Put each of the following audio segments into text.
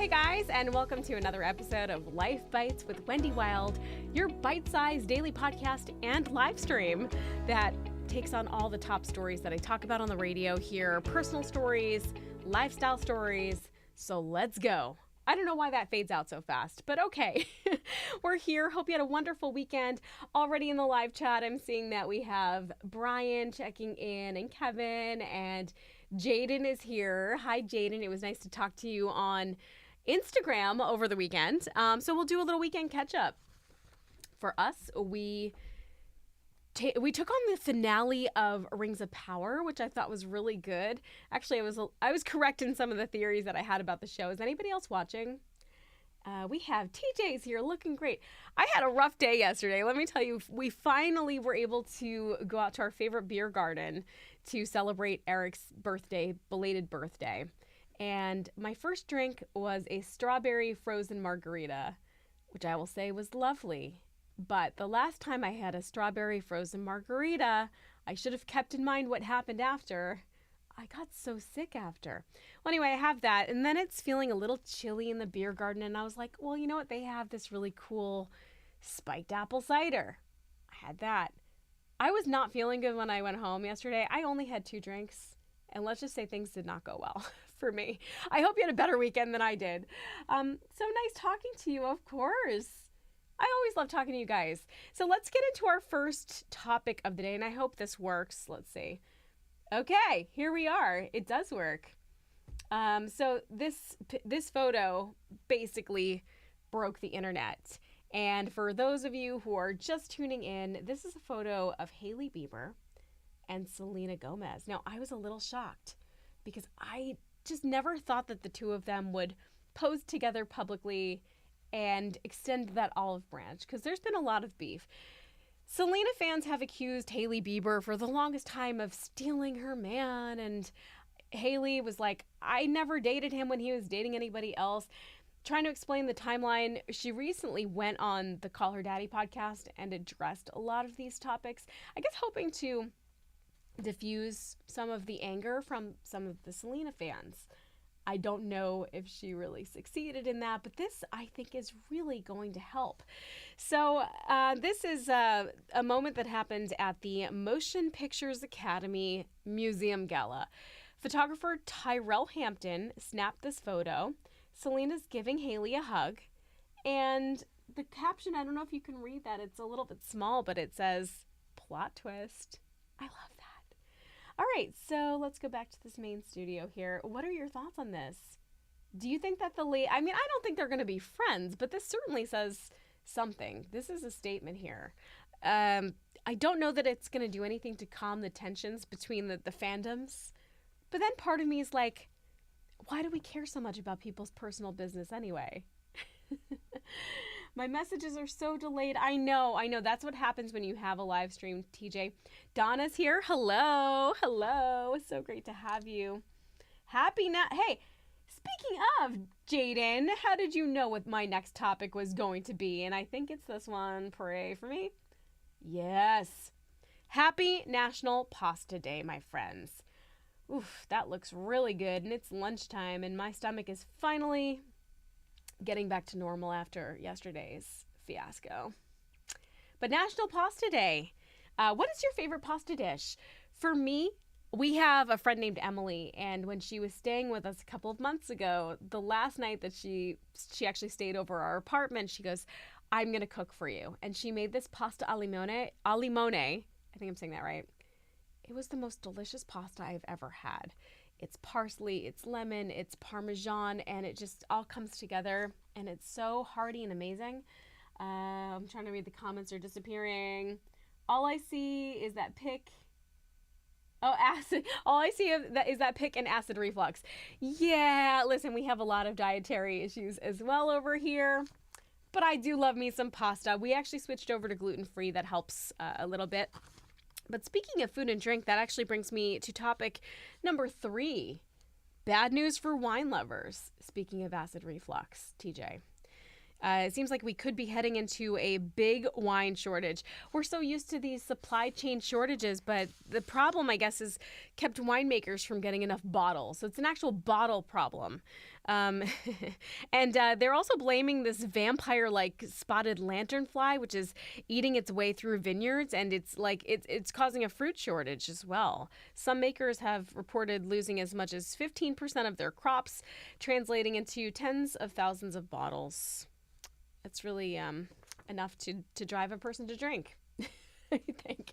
Hey guys, and welcome to another episode of Life Bytes with Wendy Wild, your bite-sized daily podcast and live stream that takes on all the top stories that I talk about on the radio here, personal stories, lifestyle stories. So let's go. I don't know why that fades out so fast, but okay. We're here. Hope you had a wonderful weekend. Already in the live chat, I'm seeing that we have Brian checking in and Kevin, and Jaden is here. Hi, Jaden. It was nice to talk to you on Instagram over the weekend. So we'll do a little weekend catch up. For us, we took on the finale of Rings of Power, which I thought was really good. Actually, I was correct in some of the theories that I had about the show. Is anybody else watching? We have TJ's here looking great. I had a rough day yesterday. Let me tell you, we finally were able to go out to our favorite beer garden to celebrate Eric's belated birthday. And my first drink was a strawberry frozen margarita, which I will say was lovely. But the last time I had a strawberry frozen margarita, I should have kept in mind what happened after. I got so sick after. Well, anyway, I have that. And then it's feeling a little chilly in the beer garden. And I was like, well, you know what? They have this really cool spiked apple cider. I had that. I was not feeling good when I went home yesterday. I only had 2 drinks. And let's just say things did not go well for me. I hope you had a better weekend than I did. So nice talking to you, of course. I always love talking to you guys. So let's get into our first topic of the day, and I hope this works. Let's see. Okay, here we are. It does work. So this photo basically broke the internet. And for those of you who are just tuning in, this is a photo of Hailey Bieber and Selena Gomez. Now, I was a little shocked because I just never thought that the two of them would pose together publicly and extend that olive branch, because there's been a lot of beef. Selena fans have accused Hailey Bieber for the longest time of stealing her man, and Hailey was like, I never dated him when he was dating anybody else. Trying to explain the timeline, she recently went on the Call Her Daddy podcast and addressed a lot of these topics, I guess hoping to diffuse some of the anger from some of the Selena fans. I don't know if she really succeeded in that, but this, I think, is really going to help. So this is a moment that happened at the Motion Pictures Academy Museum Gala. Photographer Tyrell Hampton snapped this photo. Selena's giving Hailey a hug. And the caption, I don't know if you can read that. It's a little bit small, but it says, plot twist. I love that. All right, so let's go back to this main studio here. What are your thoughts on this? Do you think that I don't think they're going to be friends, but this certainly says something. This is a statement here. I don't know that it's going to do anything to calm the tensions between the fandoms, but then part of me is like, why do we care so much about people's personal business anyway? My messages are so delayed. I know. That's what happens when you have a live stream, TJ. Donna's here. Hello. It's so great to have you. Hey, speaking of Jaden, how did you know what my next topic was going to be? And I think it's this one. Pray for me. Yes. Happy National Pasta Day, my friends. Oof, that looks really good. And it's lunchtime, and my stomach is finally getting back to normal after yesterday's fiasco. But National Pasta Day. What is your favorite pasta dish? For me, we have a friend named Emily, and when she was staying with us a couple of months ago, the last night that she actually stayed over our apartment, she goes, I'm going to cook for you. And she made this pasta al limone. I think I'm saying that right. It was the most delicious pasta I've ever had. It's parsley, it's lemon, it's Parmesan, and it just all comes together, and it's so hearty and amazing. I'm trying to read the comments, are disappearing. All I see is that pick. Oh, acid. All I see is that pick and acid reflux. Yeah, listen, we have a lot of dietary issues as well over here, but I do love me some pasta. We actually switched over to gluten-free. That helps a little bit. But speaking of food and drink, that actually brings me to topic number 3. Bad news for wine lovers. Speaking of acid reflux, TJ. It seems like we could be heading into a big wine shortage. We're so used to these supply chain shortages, but the problem, I guess, is kept winemakers from getting enough bottles. So it's an actual bottle problem. And they're also blaming this vampire-like spotted lanternfly, which is eating its way through vineyards, and it's causing a fruit shortage as well. Some makers have reported losing as much as 15% of their crops, translating into tens of thousands of bottles. It's really enough to drive a person to drink, I think.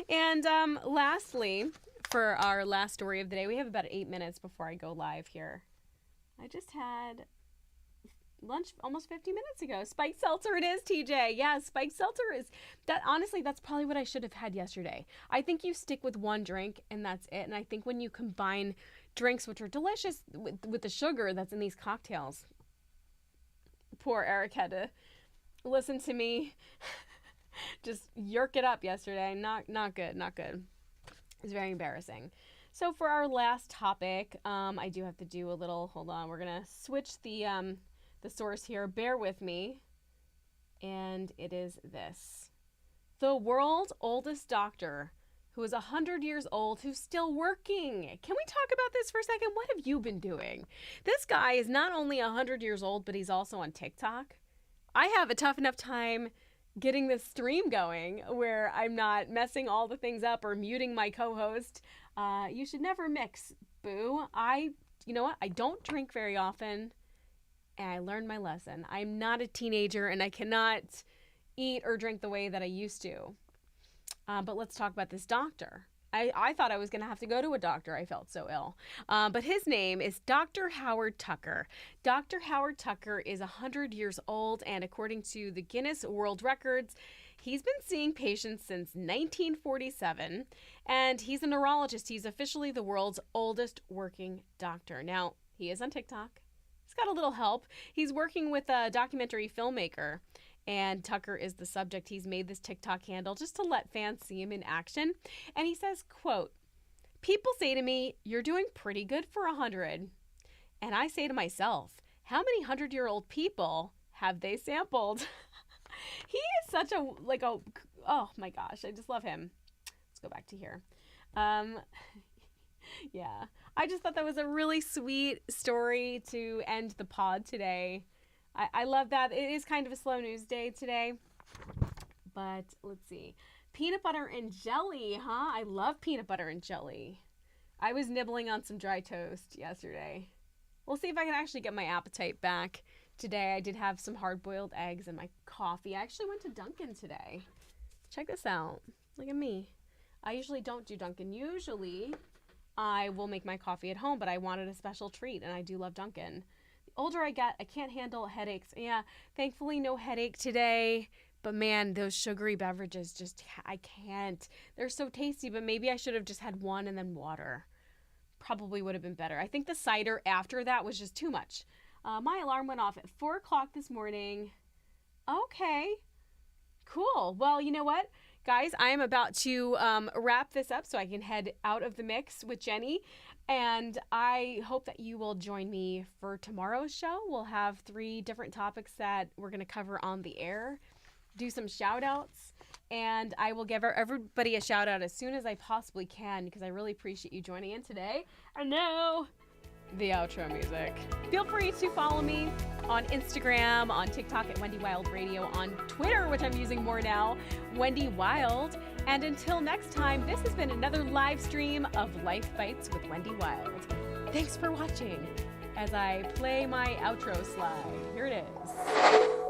And lastly, for our last story of the day, we have about 8 minutes before I go live here. I just had lunch almost 50 minutes ago. Spiked seltzer it is, TJ. Yeah, spiked seltzer is that. Honestly, that's probably what I should have had yesterday. I think you stick with one drink and that's it. And I think when you combine drinks, which are delicious with the sugar that's in these cocktails, poor Eric had to listen to me just yerk it up yesterday. Not good. It's very embarrassing. So for our last topic, I do have to do a little, hold on, we're going to switch the source here. Bear with me. And it is this. The world's oldest doctor, who is 100 years old, who's still working. Can we talk about this for a second? What have you been doing? This guy is not only 100 years old, but he's also on TikTok. I have a tough enough time getting this stream going where I'm not messing all the things up or muting my co-host. You should never mix, boo. You know what? I don't drink very often, and I learned my lesson. I'm not a teenager, and I cannot eat or drink the way that I used to. But let's talk about this doctor. I thought I was going to have to go to a doctor. I felt so ill. But his name is Dr. Howard Tucker. Dr. Howard Tucker is 100 years old, and according to the Guinness World Records, he's been seeing patients since 1947, and he's a neurologist. He's officially the world's oldest working doctor. Now, he is on TikTok. He's got a little help. He's working with a documentary filmmaker, and Tucker is the subject. He's made this TikTok handle just to let fans see him in action. And he says, quote, "People say to me, you're doing pretty good for 100. And I say to myself, how many 100-year-old people have they sampled?" He is such oh my gosh, I just love him. Let's go back to here. Yeah, I just thought that was a really sweet story to end the pod today. I love that. It is kind of a slow news day today. But let's see. Peanut butter and jelly, huh? I love peanut butter and jelly. I was nibbling on some dry toast yesterday. We'll see if I can actually get my appetite back today. I did have some hard-boiled eggs and my coffee. I actually went to Dunkin' today. Check this out. Look at me. I usually don't do Dunkin'. Usually I will make my coffee at home, but I wanted a special treat, and I do love Dunkin'. Older I get, I can't handle headaches. Yeah, thankfully no headache today. But man, those sugary beverages just, I can't. They're so tasty, but maybe I should have just had one and then water. Probably would have been better. I think the cider after that was just too much. My alarm went off at 4 o'clock this morning. Okay, cool. Well, you know what? Guys, I am about to wrap this up so I can head out of the mix with Jenny. And I hope that you will join me for tomorrow's show. We'll have 3 different topics that we're going to cover on the air, do some shout outs, and I will give everybody a shout out as soon as I possibly can because I really appreciate you joining in today. And now, the outro music. Feel free to follow me on Instagram, on TikTok at Wendy Wild Radio, on Twitter, which I'm using more now, Wendy Wild. And until next time, this has been another live stream of Life Bytes with Wendy Wild. Thanks for watching as I play my outro slide. Here it is.